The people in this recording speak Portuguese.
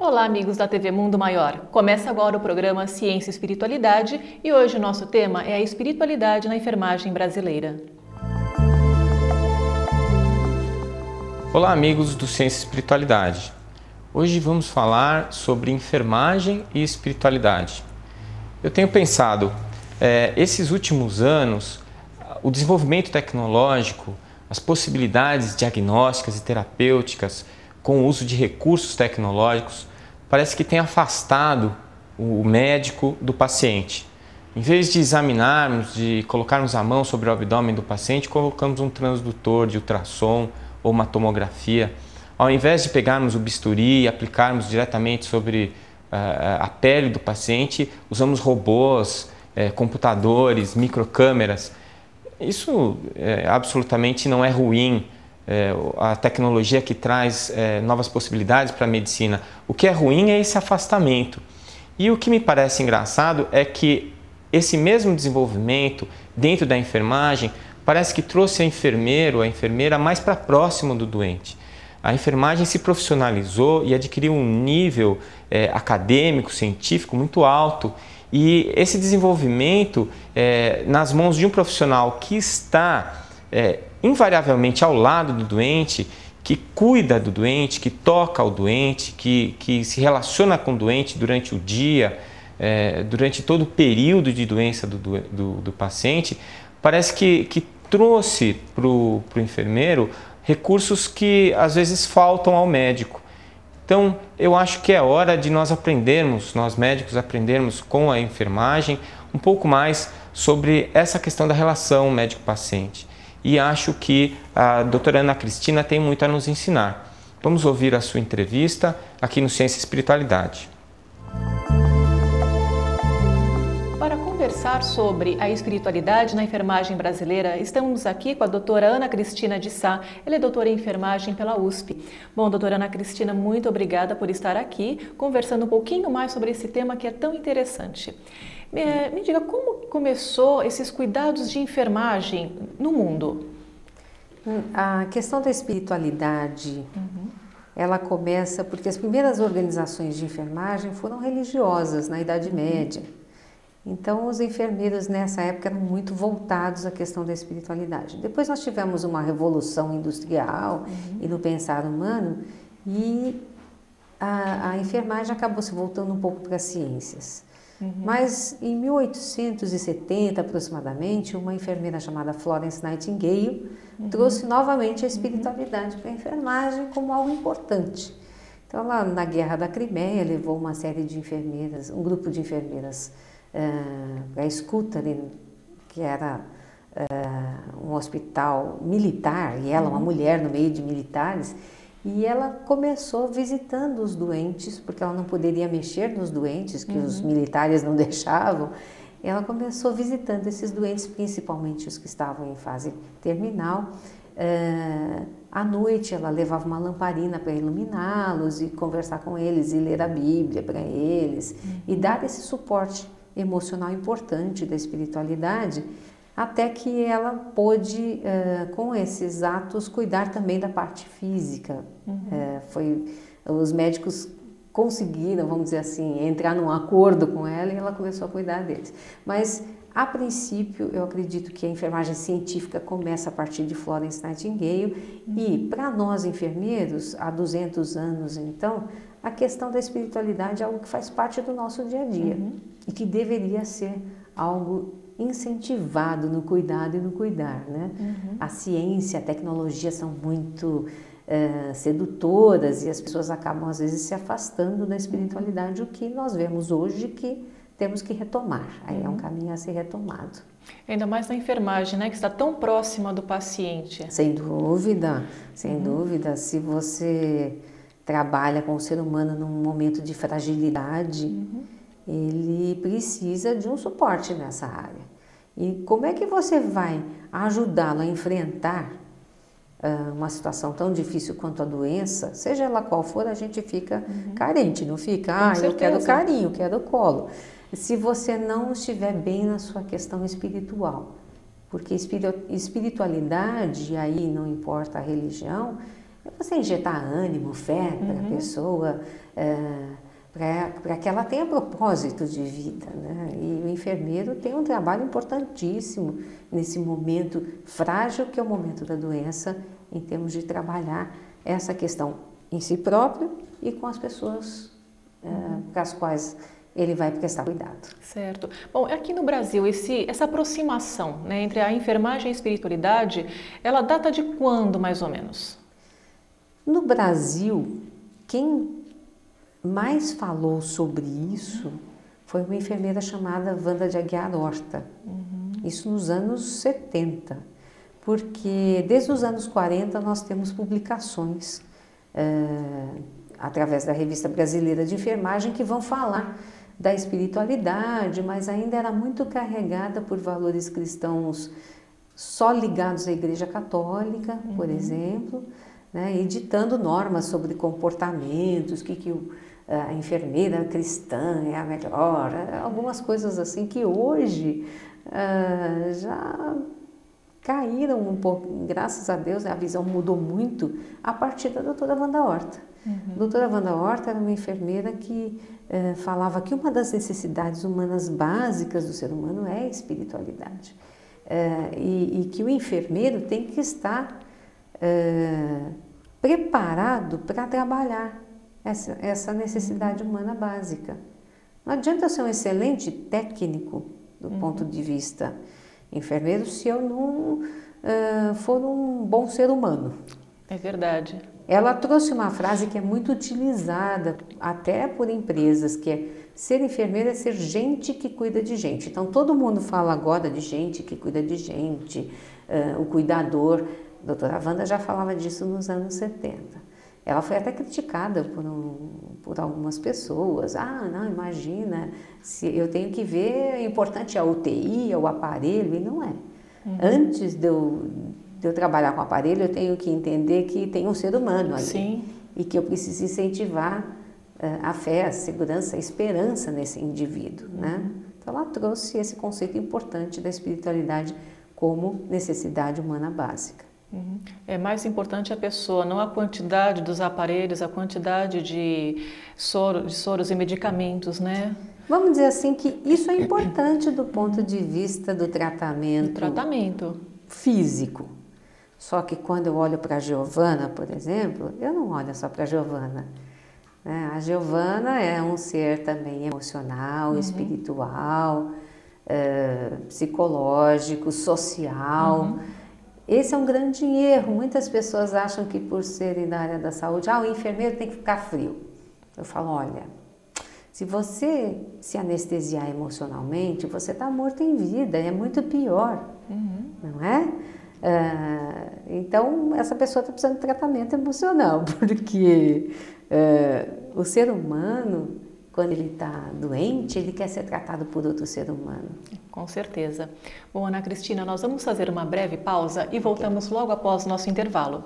Olá, amigos da TV Mundo Maior. Começa agora o programa Ciência e Espiritualidade e hoje o nosso tema é a espiritualidade na enfermagem brasileira. Olá, amigos do Ciência e Espiritualidade. Hoje vamos falar sobre enfermagem e espiritualidade. Eu tenho pensado, esses últimos anos, o desenvolvimento tecnológico, as possibilidades diagnósticas e terapêuticas com o uso de recursos tecnológicos, parece que tem afastado o médico do paciente. Em vez de examinarmos, de colocarmos a mão sobre o abdômen do paciente, colocamos um transdutor de ultrassom ou uma tomografia. Ao invés de pegarmos o bisturi e aplicarmos diretamente sobre a pele do paciente, usamos robôs, computadores, microcâmeras. Isso absolutamente não é ruim. A tecnologia que traz novas possibilidades para a medicina. O que é ruim é esse afastamento. E o que me parece engraçado é que esse mesmo desenvolvimento dentro da enfermagem parece que trouxe a enfermeiro, a enfermeira mais para próximo do doente. A enfermagem se profissionalizou e adquiriu um nível acadêmico, científico muito alto. E esse desenvolvimento nas mãos de um profissional que está invariavelmente ao lado do doente, que cuida do doente, que toca o doente, que se relaciona com o doente durante o dia, durante todo o período de doença do paciente, parece que trouxe para o enfermeiro recursos que às vezes faltam ao médico. Então, eu acho que é hora de nós aprendermos, nós médicos aprendermos com a enfermagem um pouco mais sobre essa questão da relação médico-paciente. E acho que a doutora Ana Cristina tem muito a nos ensinar. Vamos ouvir a sua entrevista aqui no Ciência e Espiritualidade. Para conversar sobre a espiritualidade na enfermagem brasileira, estamos aqui com a doutora Ana Cristina de Sá. Ela é doutora em enfermagem pela USP. Bom, doutora Ana Cristina, muito obrigada por estar aqui, conversando um pouquinho mais sobre esse tema que é tão interessante. Me diga, como começou esses cuidados de enfermagem no mundo? A questão da espiritualidade, ela começa porque as primeiras organizações de enfermagem foram religiosas na Idade Média. Então, os enfermeiros nessa época eram muito voltados à questão da espiritualidade. Depois nós tivemos uma revolução industrial e no pensar humano e a enfermagem acabou se voltando um pouco para as ciências. Mas em 1870 aproximadamente, uma enfermeira chamada Florence Nightingale trouxe novamente a espiritualidade para a enfermagem como algo importante. Então, lá na Guerra da Crimeia, levou uma série de enfermeiras, um grupo de enfermeiras para a Scutari, que era um hospital militar, e ela, uma mulher no meio de militares, e ela começou visitando os doentes, porque ela não poderia mexer nos doentes, que os militares não deixavam. Ela começou visitando esses doentes, principalmente os que estavam em fase terminal. À noite ela levava uma lamparina para iluminá-los e conversar com eles e ler a Bíblia para eles e dar esse suporte emocional importante da espiritualidade, até que ela pôde, com esses atos, cuidar também da parte física. Os médicos conseguiram, vamos dizer assim, entrar num acordo com ela e ela começou a cuidar deles. Mas, a princípio, eu acredito que a enfermagem científica começa a partir de Florence Nightingale e, para nós enfermeiros, há 200 anos, então, a questão da espiritualidade é algo que faz parte do nosso dia a dia e que deveria ser algo incentivado no cuidado e no cuidar, né? A ciência, a tecnologia são muito sedutoras e as pessoas acabam às vezes se afastando da espiritualidade, o que nós vemos hoje que temos que retomar. Aí é um caminho a ser retomado. Ainda mais na enfermagem, né, que está tão próxima do paciente. Sem dúvida, sem dúvida. Se você trabalha com o ser humano num momento de fragilidade, ele precisa de um suporte nessa área. E como é que você vai ajudá-lo a enfrentar uma situação tão difícil quanto a doença? Seja ela qual for, a gente fica carente, não fica? Eu quero carinho, quero colo. Se você não estiver bem na sua questão espiritual, porque espiritualidade, aí não importa a religião, você injetar ânimo, fé para a pessoa, para que ela tenha propósito de vida, né? E o enfermeiro tem um trabalho importantíssimo nesse momento frágil que é o momento da doença, em termos de trabalhar essa questão em si próprio e com as pessoas para as quais ele vai prestar cuidado. Certo. Bom, aqui no Brasil, essa aproximação, né, entre a enfermagem e a espiritualidade, ela data de quando, mais ou menos? No Brasil, quem mais falou sobre isso foi uma enfermeira chamada Wanda de Aguiar Horta. Isso nos anos 70, porque desde os anos 40 nós temos publicações através da Revista Brasileira de Enfermagem que vão falar da espiritualidade, mas ainda era muito carregada por valores cristãos só ligados à Igreja Católica, por exemplo, né, e ditando normas sobre comportamentos, que a enfermeira cristã é a melhor, algumas coisas assim que hoje já caíram um pouco, graças a Deus a visão mudou muito a partir da doutora Wanda Horta. A doutora Wanda Horta era uma enfermeira que falava que uma das necessidades humanas básicas do ser humano é a espiritualidade. E que o enfermeiro tem que estar preparado para trabalhar essa necessidade humana básica. Não adianta eu ser um excelente técnico do ponto de vista enfermeiro se eu não for um bom ser humano. É verdade. Ela trouxe uma frase que é muito utilizada até por empresas, que é ser enfermeiro é ser gente que cuida de gente. Então todo mundo fala agora de gente que cuida de gente, o cuidador. A doutora Wanda já falava disso nos anos 70. Ela foi até criticada por algumas pessoas. Não, imagina, se eu tenho que ver, é importante a UTI, o aparelho, e não é. Antes de eu trabalhar com o aparelho, eu tenho que entender que tem um ser humano ali. Sim. E que eu preciso incentivar a fé, a segurança, a esperança nesse indivíduo, né? Então ela trouxe esse conceito importante da espiritualidade como necessidade humana básica. É mais importante a pessoa, não a quantidade dos aparelhos, a quantidade de soros e medicamentos, né? Vamos dizer assim que isso é importante do ponto de vista do tratamento físico. Só que quando eu olho para a Giovana, por exemplo, eu não olho só para a Giovana. A Giovana é um ser também emocional, espiritual, psicológico, social. Esse é um grande erro. Muitas pessoas acham que por serem da área da saúde, o enfermeiro tem que ficar frio. Eu falo, olha, se você se anestesiar emocionalmente, você está morto em vida, é muito pior, não é? Então, essa pessoa está precisando de tratamento emocional, porque o ser humano, quando ele está doente, ele quer ser tratado por outro ser humano. Com certeza. Bom, Ana Cristina, nós vamos fazer uma breve pausa e voltamos logo após o nosso intervalo.